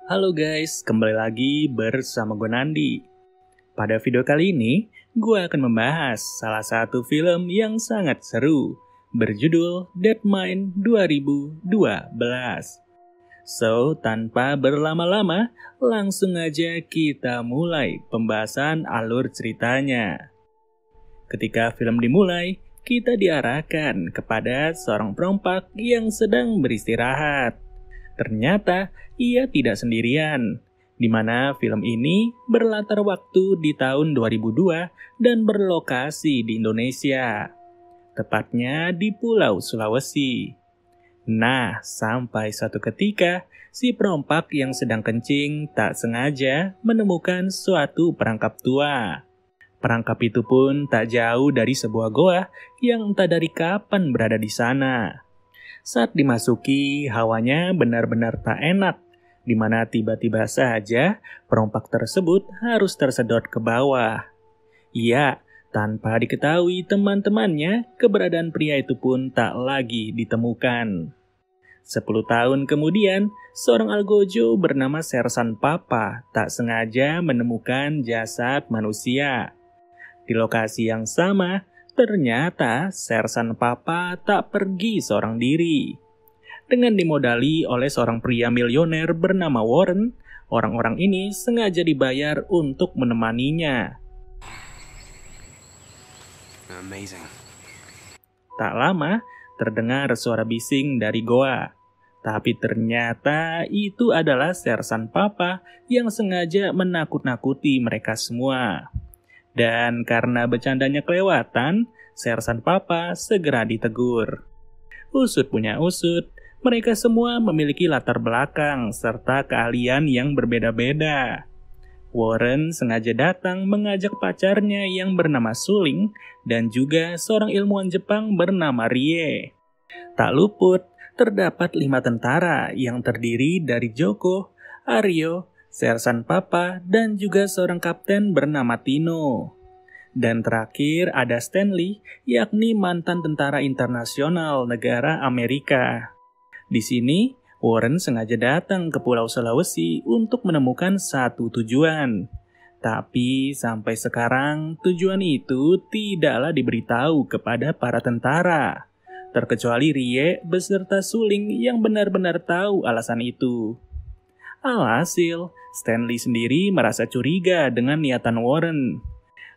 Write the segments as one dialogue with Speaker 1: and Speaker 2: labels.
Speaker 1: Halo guys, kembali lagi bersama gue Nandi. Pada video kali ini, gue akan membahas salah satu film yang sangat seru, berjudul Deadmind 2012. So, tanpa berlama-lama, langsung aja kita mulai pembahasan alur ceritanya. Ketika film dimulai, kita diarahkan kepada seorang perompak yang sedang beristirahat. Ternyata ia tidak sendirian, di mana film ini berlatar waktu di tahun 2002 dan berlokasi di Indonesia, tepatnya di Pulau Sulawesi. Nah, sampai suatu ketika, si perompak yang sedang kencing tak sengaja menemukan suatu perangkap tua. Perangkap itu pun tak jauh dari sebuah goa yang entah dari kapan berada di sana. Saat dimasuki, hawanya benar-benar tak enak, di mana tiba-tiba saja perompak tersebut harus tersedot ke bawah. Iya, tanpa diketahui teman-temannya, keberadaan pria itu pun tak lagi ditemukan. 10 tahun kemudian, seorang algojo bernama Sersan Papa tak sengaja menemukan jasad manusia. Di lokasi yang sama, ternyata Sersan Papa tak pergi seorang diri. Dengan dimodali oleh seorang pria milioner bernama Warren, orang-orang ini sengaja dibayar untuk menemaninya.
Speaker 2: Amazing.
Speaker 1: Tak lama, terdengar suara bising dari goa. Tapi ternyata itu adalah Sersan Papa yang sengaja menakut-nakuti mereka semua. Dan karena bercandanya kelewatan, Sersan Papa segera ditegur. Usut punya usut, mereka semua memiliki latar belakang serta keahlian yang berbeda-beda. Warren sengaja datang mengajak pacarnya yang bernama Suling dan juga seorang ilmuwan Jepang bernama Rie. Tak luput, terdapat 5 tentara yang terdiri dari Joko, Aryo, Sersan Papa, dan juga seorang kapten bernama Tino. Dan terakhir ada Stanley, yakni mantan tentara internasional negara Amerika. Di sini, Warren sengaja datang ke Pulau Sulawesi untuk menemukan satu tujuan. Tapi sampai sekarang, tujuan itu tidaklah diberitahu kepada para tentara. Terkecuali Rie beserta Suling yang benar-benar tahu alasan itu. Alhasil, Stanley sendiri merasa curiga dengan niatan Warren.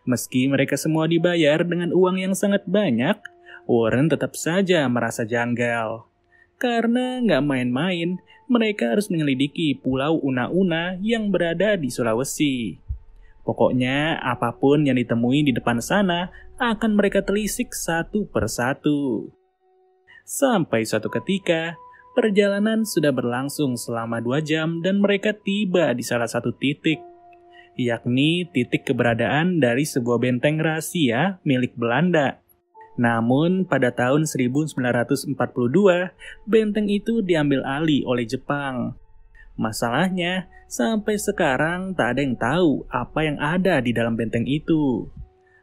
Speaker 1: Meski mereka semua dibayar dengan uang yang sangat banyak, Warren tetap saja merasa janggal. Karena nggak main-main, mereka harus menyelidiki Pulau Una-Una yang berada di Sulawesi. Pokoknya apapun yang ditemui di depan sana akan mereka telisik satu persatu. Sampai suatu ketika, perjalanan sudah berlangsung selama 2 jam dan mereka tiba di salah satu titik, yakni titik keberadaan dari sebuah benteng rahasia milik Belanda. Namun pada tahun 1942, benteng itu diambil alih oleh Jepang. Masalahnya, sampai sekarang tak ada yang tahu apa yang ada di dalam benteng itu.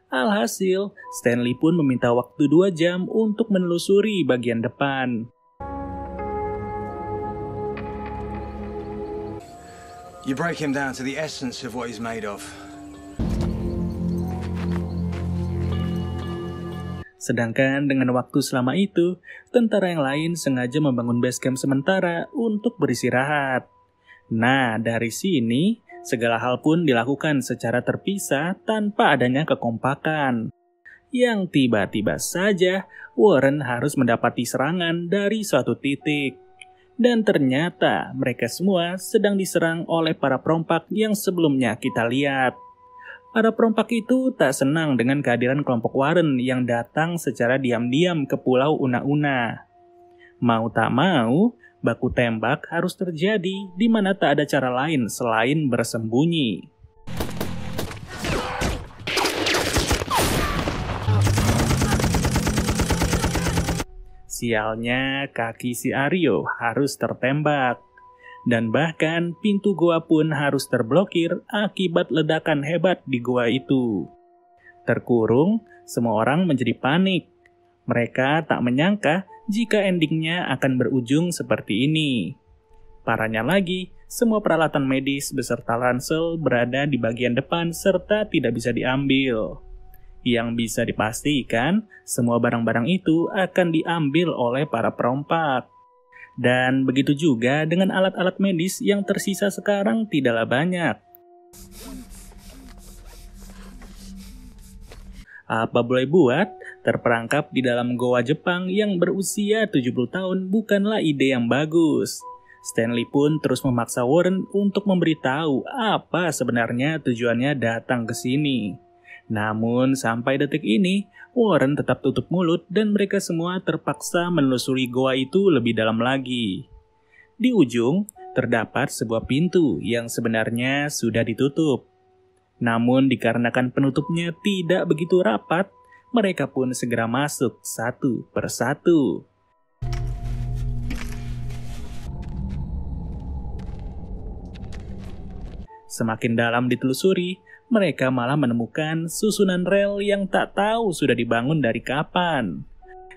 Speaker 1: Alhasil, Stanley pun meminta waktu 2 jam untuk menelusuri bagian depan.
Speaker 2: You break him down to the essence of what he's made of.
Speaker 1: Sedangkan dengan waktu selama itu, tentara yang lain sengaja membangun base camp sementara untuk beristirahat. Nah, dari sini, segala hal pun dilakukan secara terpisah tanpa adanya kekompakan. Yang tiba-tiba saja, Warren harus mendapati serangan dari suatu titik. Dan ternyata mereka semua sedang diserang oleh para perompak yang sebelumnya kita lihat. Para perompak itu tak senang dengan kehadiran kelompok Warren yang datang secara diam-diam ke Pulau Una-Una. Mau tak mau, baku tembak harus terjadi di mana tak ada cara lain selain bersembunyi. Sialnya, kaki si Aryo harus tertembak. Dan bahkan pintu goa pun harus terblokir akibat ledakan hebat di goa itu. Terkurung, semua orang menjadi panik. Mereka tak menyangka jika endingnya akan berujung seperti ini. Parahnya lagi, Semua peralatan medis beserta ransel berada di bagian depan serta tidak bisa diambil. Yang bisa dipastikan, semua barang-barang itu akan diambil oleh para perompak. Dan begitu juga dengan alat-alat medis yang tersisa sekarang tidaklah banyak. Apa boleh buat, terperangkap di dalam goa Jepang yang berusia 70 tahun bukanlah ide yang bagus. Stanley pun terus memaksa Warren untuk memberitahu apa sebenarnya tujuannya datang ke sini. Namun sampai detik ini, Warren tetap tutup mulut dan mereka semua terpaksa menelusuri goa itu lebih dalam lagi. Di ujung, terdapat sebuah pintu yang sebenarnya sudah ditutup. Namun dikarenakan penutupnya tidak begitu rapat, mereka pun segera masuk satu persatu. Semakin dalam ditelusuri, mereka malah menemukan susunan rel yang tak tahu sudah dibangun dari kapan.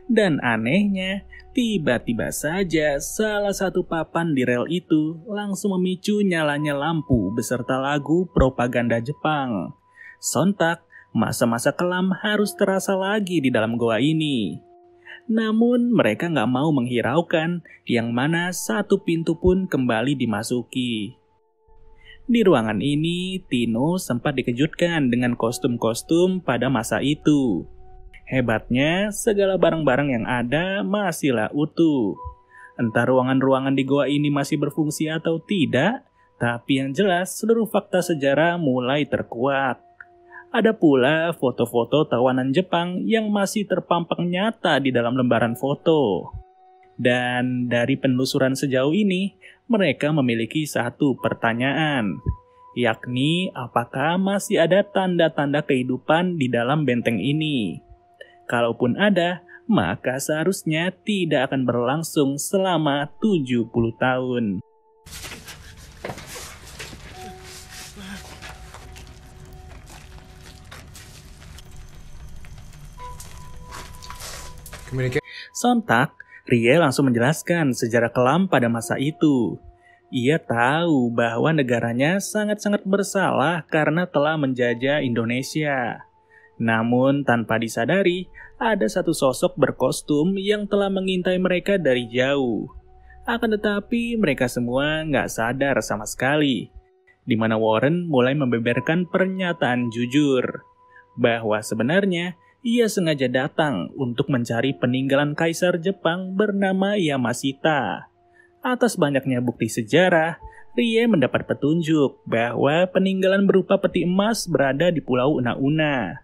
Speaker 1: Dan anehnya, tiba-tiba saja salah satu papan di rel itu langsung memicu nyalanya lampu beserta lagu propaganda Jepang. Sontak, masa-masa kelam harus terasa lagi di dalam goa ini. Namun mereka nggak mau menghiraukan yang mana satu pintu pun kembali dimasuki. Di ruangan ini, Tino sempat dikejutkan dengan kostum-kostum pada masa itu. Hebatnya, segala barang-barang yang ada masihlah utuh. Entah ruangan-ruangan di goa ini masih berfungsi atau tidak, tapi yang jelas seluruh fakta sejarah mulai terkuak. Ada pula foto-foto tawanan Jepang yang masih terpampang nyata di dalam lembaran foto. Dan dari penelusuran sejauh ini, mereka memiliki satu pertanyaan, yakni apakah masih ada tanda-tanda kehidupan di dalam benteng ini? Kalaupun ada, maka seharusnya tidak akan berlangsung selama 70 tahun. Sontak, Rie langsung menjelaskan sejarah kelam pada masa itu. Ia tahu bahwa negaranya sangat-sangat bersalah karena telah menjajah Indonesia. Namun tanpa disadari, ada satu sosok berkostum yang telah mengintai mereka dari jauh. Akan tetapi mereka semua nggak sadar sama sekali. Di mana Warren mulai membeberkan pernyataan jujur. Bahwa sebenarnya ia sengaja datang untuk mencari peninggalan kaisar Jepang bernama Yamashita. Atas banyaknya bukti sejarah, Rie mendapat petunjuk bahwa peninggalan berupa peti emas berada di Pulau Una-Una.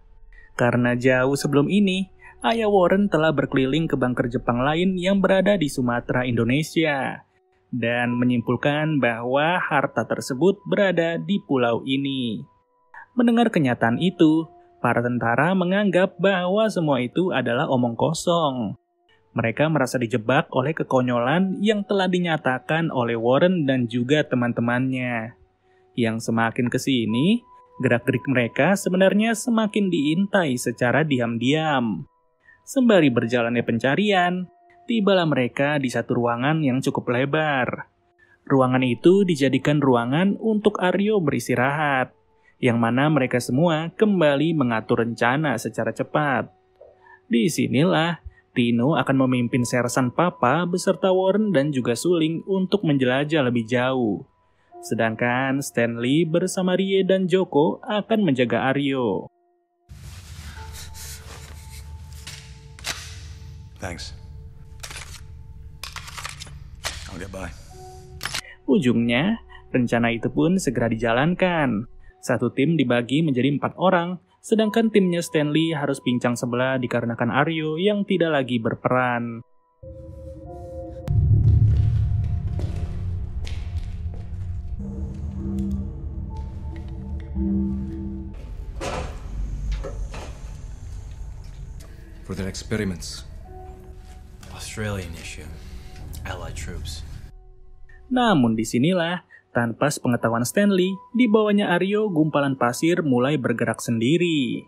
Speaker 1: Karena jauh sebelum ini, ayah Warren telah berkeliling ke bunker Jepang lain yang berada di Sumatera, Indonesia. Dan menyimpulkan bahwa harta tersebut berada di pulau ini. Mendengar kenyataan itu, para tentara menganggap bahwa semua itu adalah omong kosong. Mereka merasa dijebak oleh kekonyolan yang telah dinyatakan oleh Warren dan juga teman-temannya. Yang semakin ke sini, gerak-gerik mereka sebenarnya semakin diintai secara diam-diam. Sembari berjalannya pencarian, tibalah mereka di satu ruangan yang cukup lebar. Ruangan itu dijadikan ruangan untuk Aryo beristirahat, yang mana mereka semua kembali mengatur rencana secara cepat. Disinilah Tino akan memimpin Sersan Papa beserta Warren dan juga Suling untuk menjelajah lebih jauh. Sedangkan Stanley bersama Rie dan Joko akan menjaga Aryo.
Speaker 2: Thanks. I'll get by.
Speaker 1: Ujungnya, rencana itu pun segera dijalankan. Satu tim dibagi menjadi 4 orang, sedangkan timnya Stanley harus pincang sebelah dikarenakan Aryo yang tidak lagi berperan.
Speaker 2: For their experiments.
Speaker 3: Australian issue. Allied troops.
Speaker 1: Namun disinilah, tanpa sepengetahuan Stanley, di bawahnya Aryo gumpalan pasir mulai bergerak sendiri.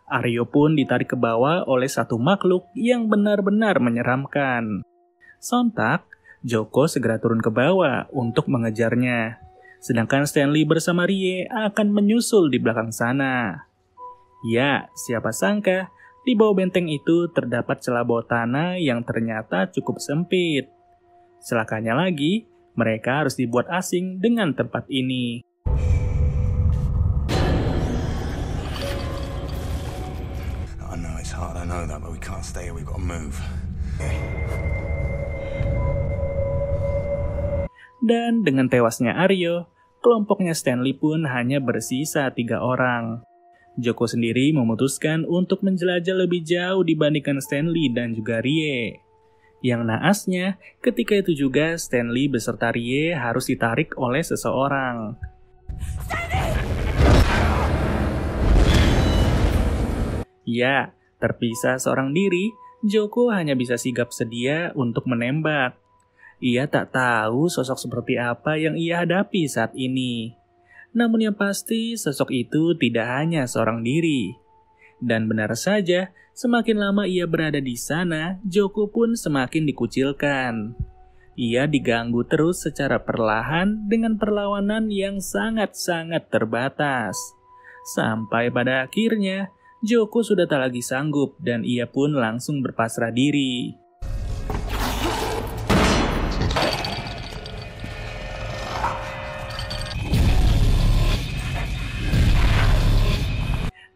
Speaker 1: Aryo pun ditarik ke bawah oleh satu makhluk yang benar-benar menyeramkan. Sontak, Joko segera turun ke bawah untuk mengejarnya. Sedangkan Stanley bersama Rie akan menyusul di belakang sana. Ya, siapa sangka di bawah benteng itu terdapat celah bawah tanah yang ternyata cukup sempit. Celakanya lagi, mereka harus dibuat asing dengan tempat ini.
Speaker 2: I know it's hard, I know that, but we can't stay here, we've got to move.
Speaker 1: Dan dengan tewasnya Aryo, kelompoknya Stanley pun hanya bersisa 3 orang. Joko sendiri memutuskan untuk menjelajah lebih jauh dibandingkan Stanley dan juga Rie. Yang naasnya, ketika itu juga Stanley beserta Rie harus ditarik oleh seseorang. Ya, terpisah seorang diri, Joko hanya bisa sigap sedia untuk menembak. Ia tak tahu sosok seperti apa yang ia hadapi saat ini. Namun yang pasti, sosok itu tidak hanya seorang diri. Dan benar saja, semakin lama ia berada di sana, Joko pun semakin dikucilkan. Ia diganggu terus secara perlahan dengan perlawanan yang sangat-sangat terbatas. Sampai pada akhirnya, Joko sudah tak lagi sanggup dan ia pun langsung berpasrah diri.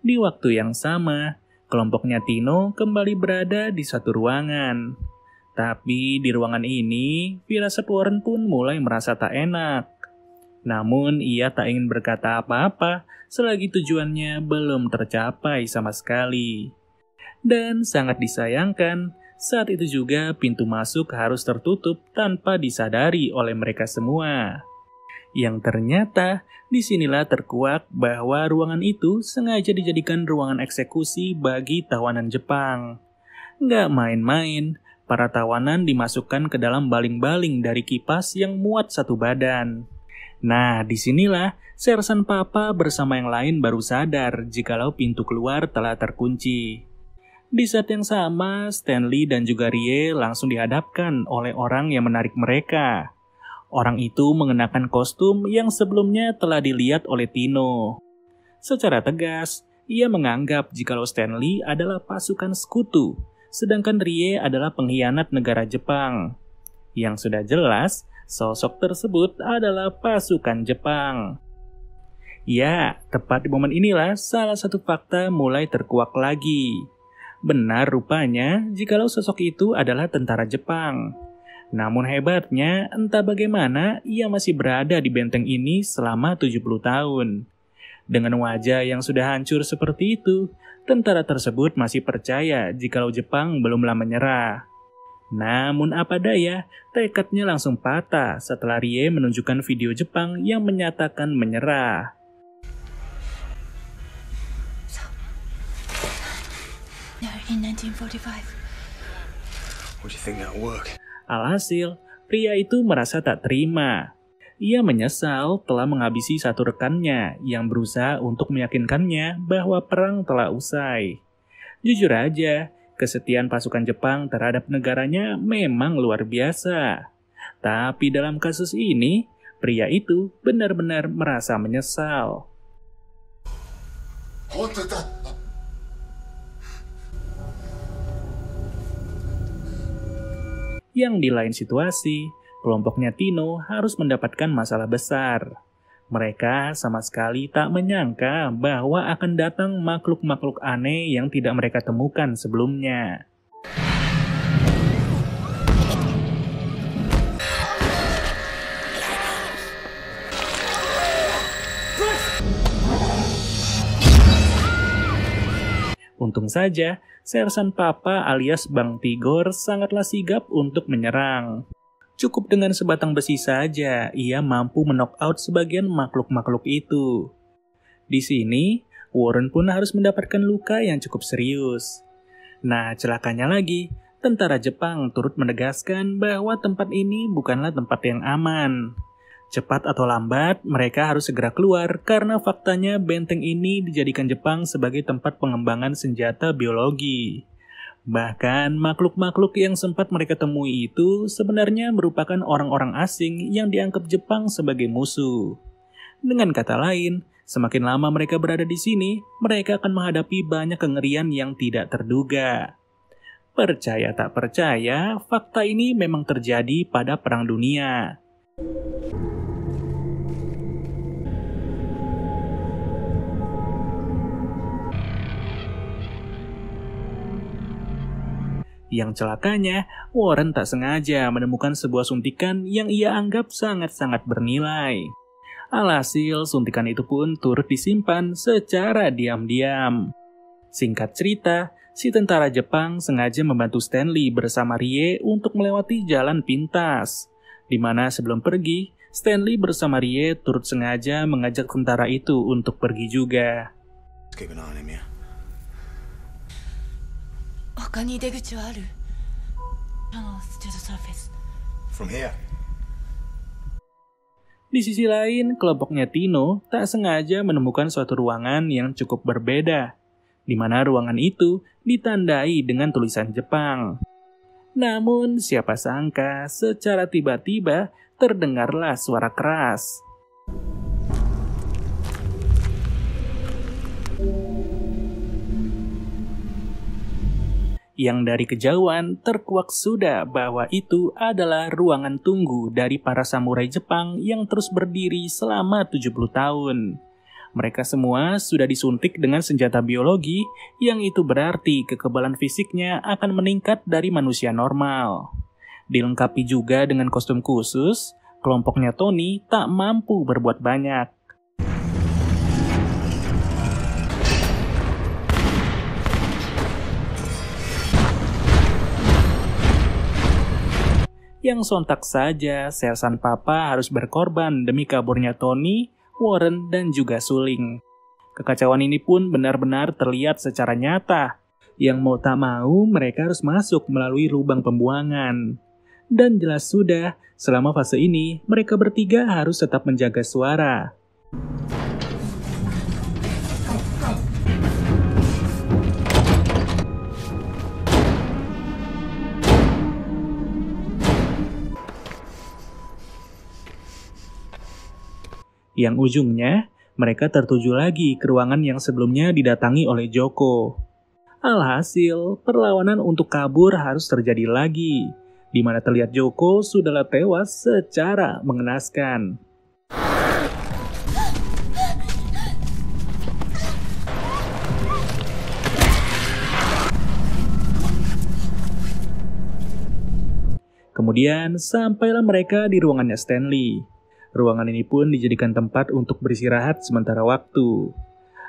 Speaker 1: Di waktu yang sama, kelompoknya Tino kembali berada di suatu ruangan. Tapi di ruangan ini, firasat Warren pun mulai merasa tak enak. Namun ia tak ingin berkata apa-apa selagi tujuannya belum tercapai sama sekali. Dan sangat disayangkan, saat itu juga pintu masuk harus tertutup tanpa disadari oleh mereka semua. Yang ternyata disinilah terkuak bahwa ruangan itu sengaja dijadikan ruangan eksekusi bagi tawanan Jepang. Nggak main-main, para tawanan dimasukkan ke dalam baling-baling dari kipas yang muat satu badan. Nah, disinilah Sersan Papa bersama yang lain baru sadar jikalau pintu keluar telah terkunci. Di saat yang sama, Stanley dan juga Rie langsung dihadapkan oleh orang yang menarik mereka. Orang itu mengenakan kostum yang sebelumnya telah dilihat oleh Tino. Secara tegas, ia menganggap jikalau Stanley adalah pasukan sekutu, sedangkan Rie adalah pengkhianat negara Jepang. Yang sudah jelas, sosok tersebut adalah pasukan Jepang. Ya, tepat di momen inilah salah satu fakta mulai terkuak lagi. Benar rupanya jikalau sosok itu adalah tentara Jepang. Namun hebatnya, entah bagaimana ia masih berada di benteng ini selama 70 tahun. Dengan wajah yang sudah hancur seperti itu, tentara tersebut masih percaya jikalau Jepang belumlah menyerah. Namun apa daya, tekadnya langsung patah setelah Rie menunjukkan video Jepang yang menyatakan menyerah.
Speaker 4: No, in 1945.
Speaker 2: What do you think that'll work?
Speaker 1: Alhasil, pria itu merasa tak terima. Ia menyesal telah menghabisi satu rekannya yang berusaha untuk meyakinkannya bahwa perang telah usai. Jujur aja, kesetiaan pasukan Jepang terhadap negaranya memang luar biasa. Tapi dalam kasus ini, pria itu benar-benar merasa menyesal. Yang di lain situasi, kelompoknya Tino harus mendapatkan masalah besar. Mereka sama sekali tak menyangka bahwa akan datang makhluk-makhluk aneh yang tidak mereka temukan sebelumnya. Untung saja, Sersan Papa alias Bang Tigor sangatlah sigap untuk menyerang. Cukup dengan sebatang besi saja, ia mampu menokout sebagian makhluk-makhluk itu. Di sini, Warren pun harus mendapatkan luka yang cukup serius. Nah, celakanya lagi, tentara Jepang turut menegaskan bahwa tempat ini bukanlah tempat yang aman. Cepat atau lambat, mereka harus segera keluar karena faktanya benteng ini dijadikan Jepang sebagai tempat pengembangan senjata biologi. Bahkan makhluk-makhluk yang sempat mereka temui itu sebenarnya merupakan orang-orang asing yang dianggap Jepang sebagai musuh. Dengan kata lain, semakin lama mereka berada di sini, mereka akan menghadapi banyak kengerian yang tidak terduga. Percaya tak percaya, fakta ini memang terjadi pada Perang Dunia. Yang celakanya, Warren tak sengaja menemukan sebuah suntikan yang ia anggap sangat-sangat bernilai. Alhasil, suntikan itu pun turut disimpan secara diam-diam. Singkat cerita, si tentara Jepang sengaja membantu Stanley bersama Rie untuk melewati jalan pintas. Di mana sebelum pergi, Stanley bersama Rie turut sengaja mengajak tentara itu untuk pergi juga.
Speaker 2: Let's keep an eye on him, yeah?
Speaker 4: 他に出口はある Tunnels to the surface.
Speaker 2: From here.
Speaker 1: Di sisi lain, kelompoknya Tino tak sengaja menemukan suatu ruangan yang cukup berbeda, di mana ruangan itu ditandai dengan tulisan Jepang. Namun, siapa sangka secara tiba-tiba terdengarlah suara keras. Yang dari kejauhan terkuak sudah bahwa itu adalah ruangan tunggu dari para samurai Jepang yang terus berdiri selama 70 tahun. Mereka semua sudah disuntik dengan senjata biologi, yang itu berarti kekebalan fisiknya akan meningkat dari manusia normal. Dilengkapi juga dengan kostum khusus, kelompoknya Tony tak mampu berbuat banyak. Yang sontak saja, Sersan Papa harus berkorban demi kaburnya Tony, Warren, dan juga Suling. Kekacauan ini pun benar-benar terlihat secara nyata. Yang mau tak mau, mereka harus masuk melalui lubang pembuangan. Dan jelas sudah, selama fase ini, mereka bertiga harus tetap menjaga suara. Yang ujungnya, mereka tertuju lagi ke ruangan yang sebelumnya didatangi oleh Joko. Alhasil, perlawanan untuk kabur harus terjadi lagi, di mana terlihat Joko sudahlah tewas secara mengenaskan. Kemudian, sampailah mereka di ruangannya Stanley. Ruangan ini pun dijadikan tempat untuk beristirahat sementara waktu.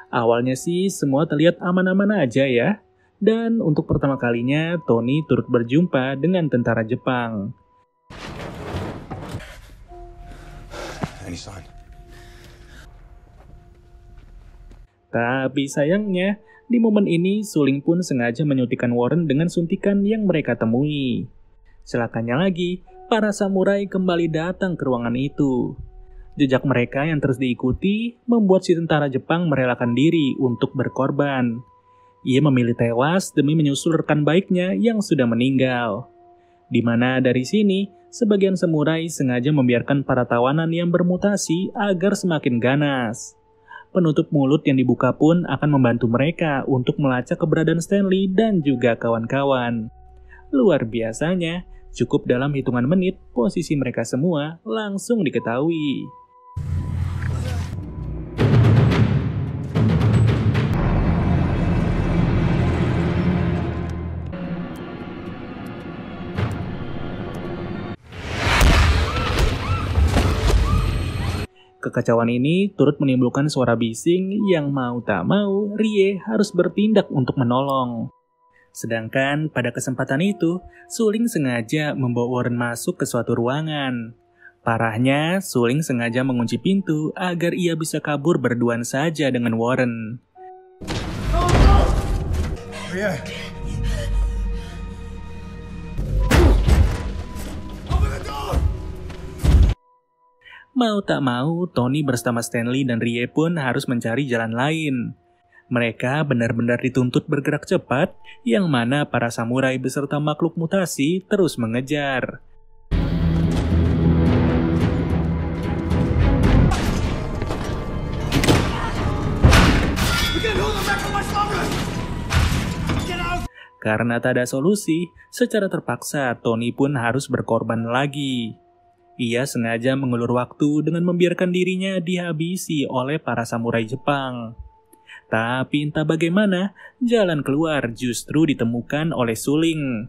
Speaker 1: Awalnya sih semua terlihat aman-aman aja ya. Dan untuk pertama kalinya Tony turut berjumpa dengan tentara Jepang.
Speaker 2: Any sign?
Speaker 1: Tapi sayangnya, di momen ini Suling pun sengaja menyuntikkan Warren dengan suntikan yang mereka temui. Celakanya lagi, para samurai kembali datang ke ruangan itu. Jejak mereka yang terus diikuti membuat si tentara Jepang merelakan diri untuk berkorban. Ia memilih tewas demi menyusul rekan baiknya yang sudah meninggal. Di mana dari sini, sebagian samurai sengaja membiarkan para tawanan yang bermutasi agar semakin ganas. Penutup mulut yang dibuka pun akan membantu mereka untuk melacak keberadaan Stanley dan juga kawan-kawan. Luar biasanya, cukup dalam hitungan menit, posisi mereka semua langsung diketahui. Kekacauan ini turut menimbulkan suara bising yang mau tak mau Rie harus bertindak untuk menolong. Sedangkan pada kesempatan itu, Suling sengaja membawa Warren masuk ke suatu ruangan. Parahnya, Suling sengaja mengunci pintu agar ia bisa kabur berduaan saja dengan Warren.
Speaker 2: Yeah.
Speaker 1: Mau tak mau, Tony bersama Stanley dan Rie pun harus mencari jalan lain. Mereka benar-benar dituntut bergerak cepat, yang mana para samurai beserta makhluk mutasi terus mengejar. Karena tak ada solusi, secara terpaksa Tony pun harus berkorban lagi. Ia sengaja mengulur waktu dengan membiarkan dirinya dihabisi oleh para samurai Jepang. Tapi entah bagaimana, jalan keluar justru ditemukan oleh Suling.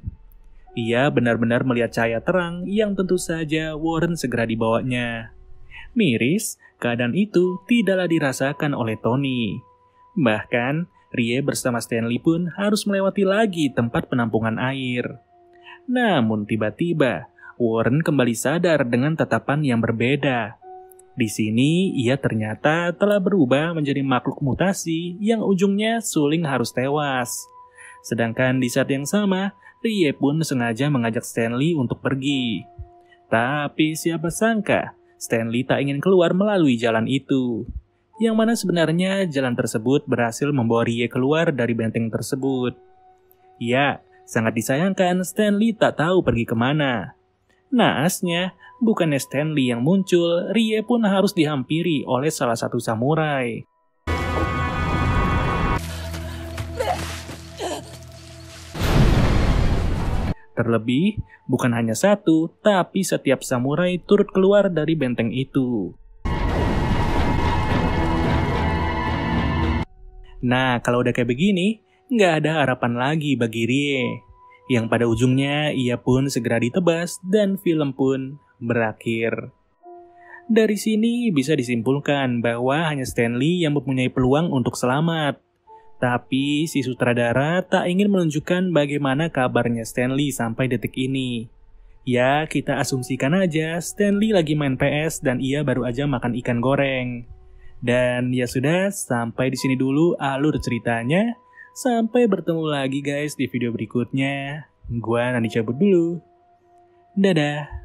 Speaker 1: Ia benar-benar melihat cahaya terang yang tentu saja Warren segera dibawanya. Miris, keadaan itu tidaklah dirasakan oleh Tony. Bahkan, Rie bersama Stanley pun harus melewati lagi tempat penampungan air. Namun tiba-tiba, Warren kembali sadar dengan tatapan yang berbeda. Di sini, ia ternyata telah berubah menjadi makhluk mutasi yang ujungnya Suling harus tewas. Sedangkan di saat yang sama, Rie pun sengaja mengajak Stanley untuk pergi. Tapi siapa sangka, Stanley tak ingin keluar melalui jalan itu. Yang mana sebenarnya jalan tersebut berhasil membawa Rie keluar dari benteng tersebut. Ya, sangat disayangkan Stanley tak tahu pergi kemana. Naasnya, bukannya Stanley yang muncul, Rie pun harus dihampiri oleh salah satu samurai. Terlebih, bukan hanya satu, tapi setiap samurai turut keluar dari benteng itu. Nah, kalau udah kayak begini, nggak ada harapan lagi bagi Rie. Yang pada ujungnya, ia pun segera ditebas dan film pun berakhir. Dari sini bisa disimpulkan bahwa hanya Stanley yang mempunyai peluang untuk selamat. Tapi si sutradara tak ingin menunjukkan bagaimana kabarnya Stanley sampai detik ini. Ya, kita asumsikan aja Stanley lagi main PS dan ia baru aja makan ikan goreng. Dan ya sudah, sampai di sini dulu alur ceritanya. Sampai bertemu lagi guys di video berikutnya. Gua Nani cabut dulu. Dadah.